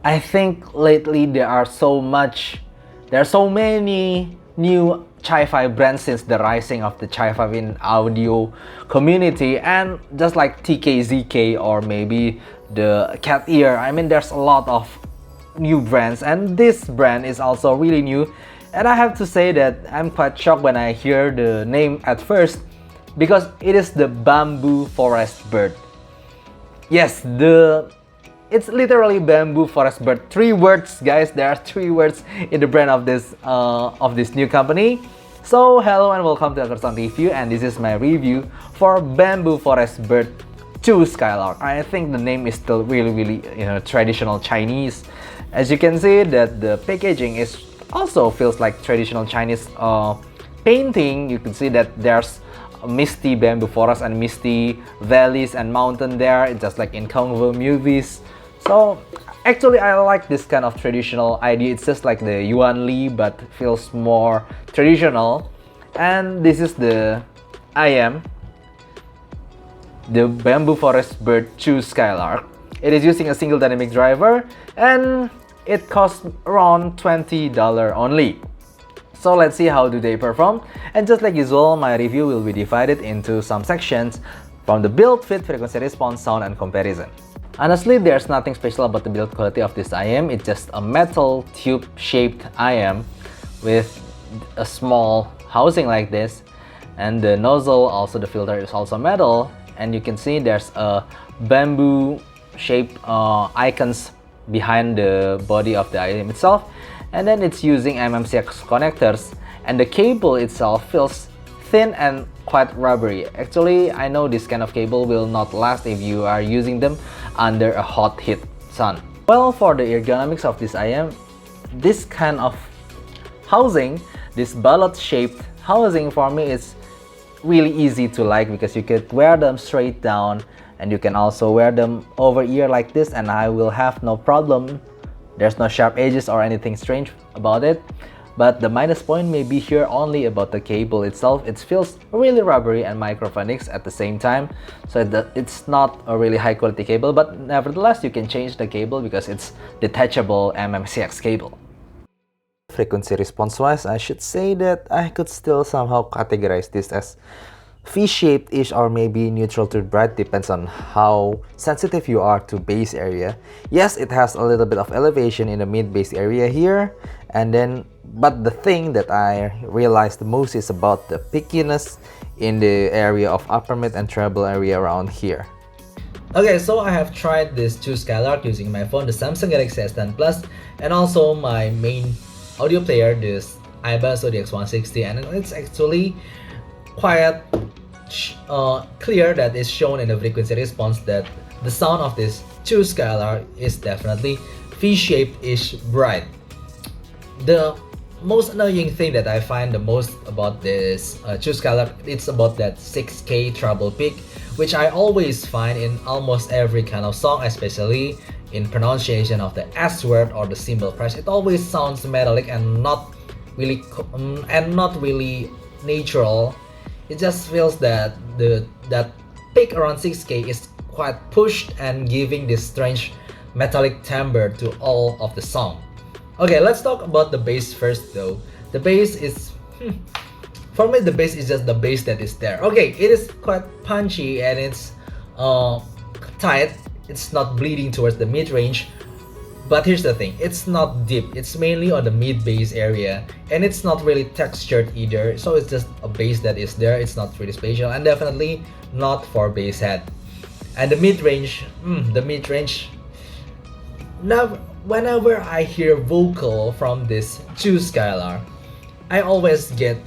I think lately there are so many new Chi-Fi brands since the rising of the Chi-Fi in audio community, and just like TKZK or maybe the Cat Ear, I mean there's a lot of new brands, and this brand is also really new. And I have to say that I'm quite shocked when I hear the name at first, because it is the bamboo forest bird. Yes, it's literally bamboo forest bird. 3 words, guys. There are 3 words in the brand of this new company. So hello and welcome to Aftersound Review, and this is my review for bamboo forest bird Zhu Skylark. I think the name is still really traditional Chinese. As you can see that the packaging is also feels like traditional Chinese painting. You can see that there's misty bamboo forest and misty valleys and mountain there. It's just like in Kung Fu movies. So actually I like this kind of traditional idea. It's just like the Yuan Li but feels more traditional. And this is the the bamboo forest bird Zhu Skylark. It is using a single dynamic driver and it costs around $20 only. So let's see how do they perform. And just like usual, my review will be divided into some sections from the build, fit, frequency response, sound, and comparison. Honestly, there's nothing special about the build quality of this IM. It's just a metal tube-shaped IM with a small housing like this, and the nozzle, also the filter, is also metal. And you can see there's a bamboo-shaped icons behind the body of the IM itself. And then it's using MMCX connectors, and the cable itself feels thin and quite rubbery. Actually, I know this kind of cable will not last if you are using them under a hot heat sun. Well, for the ergonomics of this IM, this kind of housing, this ballot-shaped housing, for me is really easy to like, because you could wear them straight down and you can also wear them over ear like this, and I will have no problem. There's no sharp edges or anything strange about it. But the minus point may be here only about the cable itself. It feels really rubbery and microphonics at the same time. So it's not a really high quality cable, but nevertheless you can change the cable because it's detachable MMCX cable. Frequency response wise, I should say that I could still somehow categorize this as V-shaped-ish or maybe neutral to bright, depends on how sensitive you are to bass area. Yes, it has a little bit of elevation in the mid bass area here, and then but the thing that I realized the most is about the pickiness in the area of upper mid and treble area around here. Okay, so I have tried this Zhu Skylark using my phone, the Samsung Galaxy S10 Plus, and also my main audio player, this iBus ODX160, and it's actually quite clear that is shown in the frequency response that the sound of this Zhu Skylark is definitely V-shaped-ish bright. The most annoying thing that I find the most about this Zhu Skylark, it's about that 6K treble peak, which I always find in almost every kind of song, especially in pronunciation of the S word or the cymbal crash. It always sounds metallic and not really natural. It just feels that that peak around 6K is quite pushed and giving this strange metallic timbre to all of the song. Okay, let's talk about the bass first though. The bass is, for me the bass is just the bass that is there. Okay, it is quite punchy and it's tight. It's not bleeding towards the mid-range. But here's the thing, it's not deep, it's mainly on the mid-bass area, and it's not really textured either, so it's just a bass that is there. It's not really spatial, and definitely not for bass head. And the mid-range, now whenever I hear vocal from this Zhu Skylark, I always get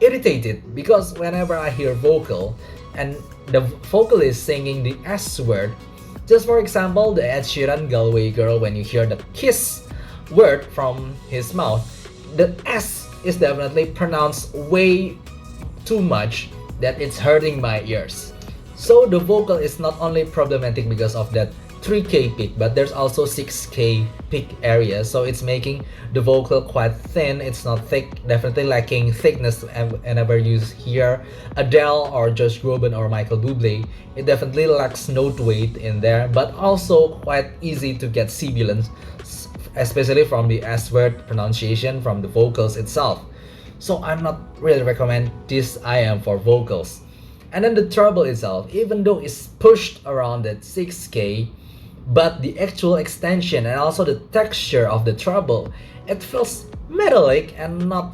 irritated, because whenever I hear vocal and the vocalist singing the S word, just for example, the Ed Sheeran Galway Girl, when you hear the kiss word from his mouth, the S is definitely pronounced way too much that it's hurting my ears. So the vocal is not only problematic because of that 3K peak, but there's also 6K peak area, so it's making the vocal quite thin. It's not thick, definitely lacking thickness whenever you hear Adele or Josh Groban or Michael Bublé. It definitely lacks note weight in there, but also quite easy to get sibilance, especially from the S word pronunciation from the vocals itself. So I'm not really recommend this IM for vocals. And then the treble itself, even though it's pushed around at 6K, but the actual extension and also the texture of the treble, it feels metallic and not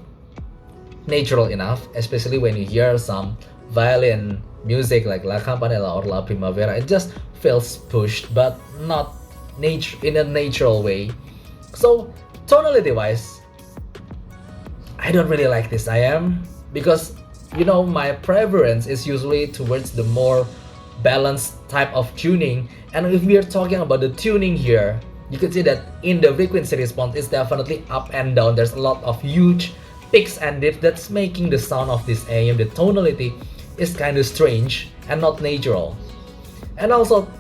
natural enough, especially when you hear some violin music like La Campanella or La Primavera. It just feels pushed, but not in a natural way. So tonality wise, I don't really like this IM, because you know my preference is usually towards the more balanced type of tuning. And if we are talking about the tuning here, you can see that in the frequency response is definitely up and down. There's a lot of huge peaks and dips that's making the sound of this AM, the tonality, is kind of strange and not natural. And also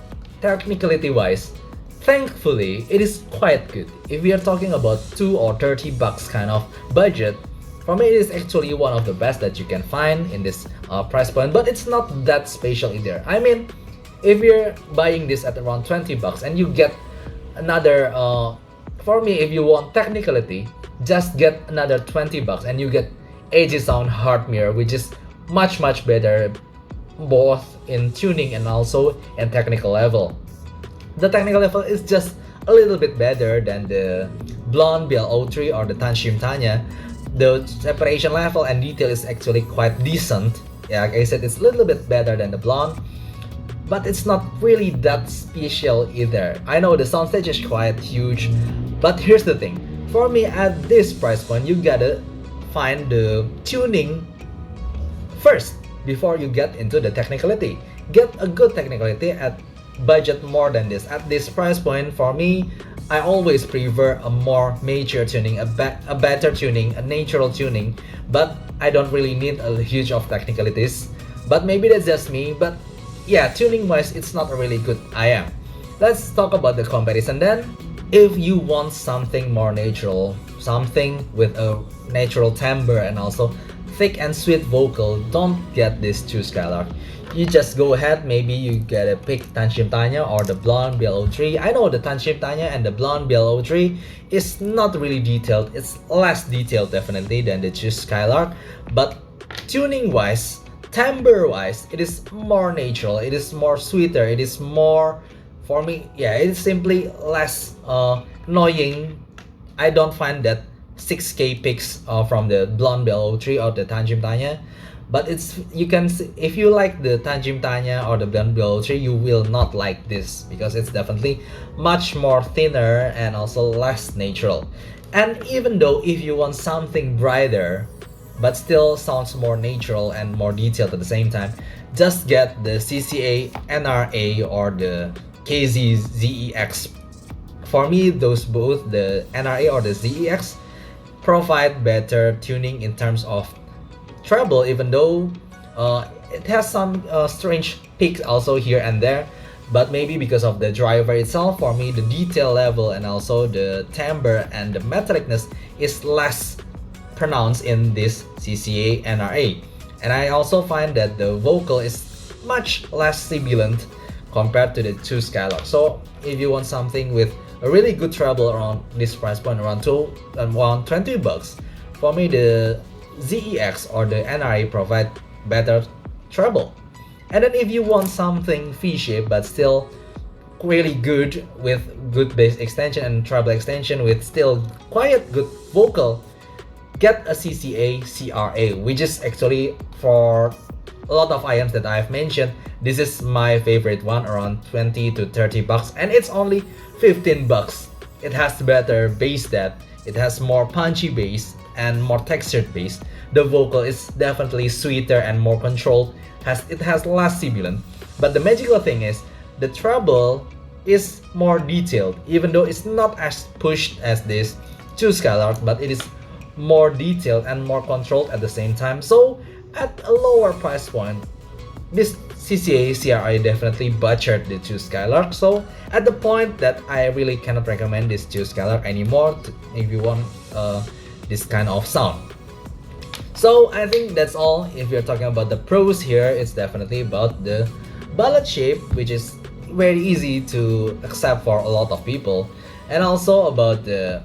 technicality wise, thankfully it is quite good. If we are talking about 2 or 30 bucks kind of budget, for me it is actually one of the best that you can find in this price point, but it's not that special either. I mean, if you're buying this at around 20 bucks and you get another, for me, if you want technicality, just get another 20 bucks and you get AG Sound Hard Mirror, which is much better both in tuning and also in technical level. The technical level is just a little bit better than the Blon BL03 or the Tanshim Tanya. The separation level and detail is actually quite decent. Yeah, like I said, it's a little bit better than the Blon, but it's not really that special either. I know the soundstage is quite huge, but here's the thing. For me, at this price point, you gotta find the tuning first before you get into the technicality. Get a good technicality at budget more than this. At this price point, for me, I always prefer a more mature tuning, a better tuning, a natural tuning, but I don't really need a huge of technicalities. But maybe that's just me, but yeah, tuning wise, it's not a really good IM. Let's talk about the comparison then. If you want something more natural, something with a natural timbre and also thick and sweet vocal, don't get this Zhu Skylark. You just go ahead, maybe you get a pick Tanshim Tanya or the Blon BL03. I know the Tanshim Tanya and the Blon BL03 is not really detailed. It's less detailed definitely than the Zhu Skylark, but tuning wise, timbre wise, it is more natural, it is more sweeter, it is more, for me, yeah, it is simply less annoying. I don't find that 6K picks from the Blon BL03 or the Tanjim Tanya, but it's, you can see, if you like the Tanjim Tanya or the Blon BL03, you will not like this because it's definitely much more thinner and also less natural. And even though if you want something brighter but still sounds more natural and more detailed at the same time, just get the CCA NRA or the KZ ZEX. For me, those both, the NRA or the ZEX, provide better tuning in terms of treble, even though it has some strange peaks also here and there, but maybe because of the driver itself, for me the detail level and also the timbre and the metallicness is less pronounced in this CCA NRA. And I also find that the vocal is much less sibilant compared to the Zhu Skylark. So if you want something with a really good treble around this price point, around 20 bucks, for me the ZEX or the NRA provide better treble. And then if you want something V-shape but still really good with good bass extension and treble extension with still quite good vocal, get a CCA CRA, which is actually, for a lot of items that I've mentioned, this is my favorite one, around 20 to 30 bucks, and it's only 15 bucks. It has better bass depth, it has more punchy bass and more textured bass. The vocal is definitely sweeter and more controlled, it has less sibilant. But the magical thing is the treble is more detailed, even though it's not as pushed as this Zhu Skylark, but it is more detailed and more controlled at the same time. So at a lower price point, this CCA, CRA definitely butchered the Zhu Skylark, so at the point that I really cannot recommend this Zhu Skylark anymore if you want this kind of sound. So I think that's all. If you're talking about the pros here, it's definitely about the ballad shape, which is very easy to accept for a lot of people, and also about the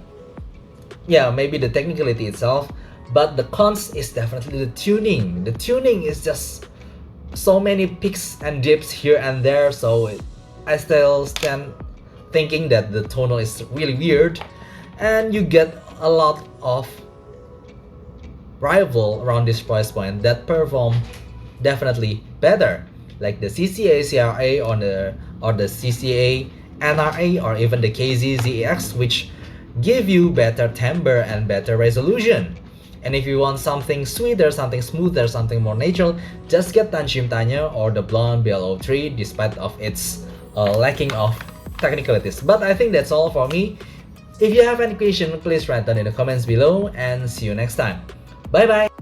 maybe the technicality itself. But the cons is definitely the tuning. The tuning is just so many peaks and dips here and there, so I still stand thinking that the tonal is really weird, and you get a lot of rival around this price point that perform definitely better, like the CCA CRA or the CCA NRA or even the KZ-ZX, which give you better timbre and better resolution. And if you want something sweeter, something smoother, something more natural, just get Tan Cimtanya or the Blon BL03 despite of its lacking of technicalities. But I think that's all for me. If you have any question, please write down in the comments below, and see you next time. Bye bye!